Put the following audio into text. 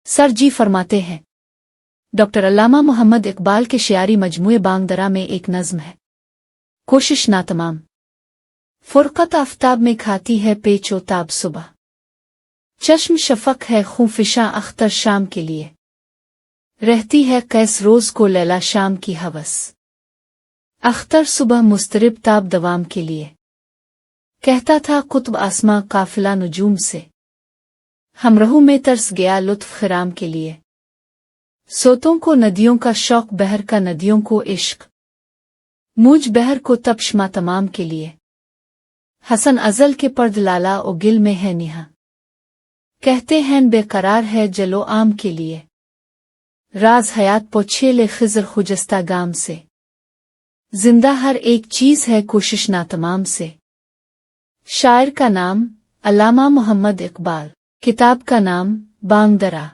سر جی فرماتے ہیں ڈاکٹر علامہ محمد اقبال کے شعری مجموعے بانگ درا میں ایک نظم ہے۔ کوشش ناتمام، فرقت آفتاب میں کھاتی ہے پیچ و تاب صبح، چشم شفق ہے خوں فشاں اختر شام کے لیے، رہتی ہے قیس روز کو لیلا شام کی ہوس، اختر صبح مسترب تاب دوام کے لیے، کہتا تھا قطب آسماں قافلہ نجوم سے، ہم رہوں میں ترس گیا لطف خرام کے لیے، سوتوں کو ندیوں کا شوق بہر کا ندیوں کو عشق، موج بہر کو تپش ماتمام کے لیے، حسن ازل کے پرد لالا او گل میں ہے نہا، کہتے ہیں بے قرار ہے جلو عام کے لیے، راز حیات پوچھے لے خضر خجستہ گام سے، زندہ ہر ایک چیز ہے کوشش ناتمام سے۔ شاعر کا نام علامہ محمد اقبال، کتاب کا نام بانگ درا۔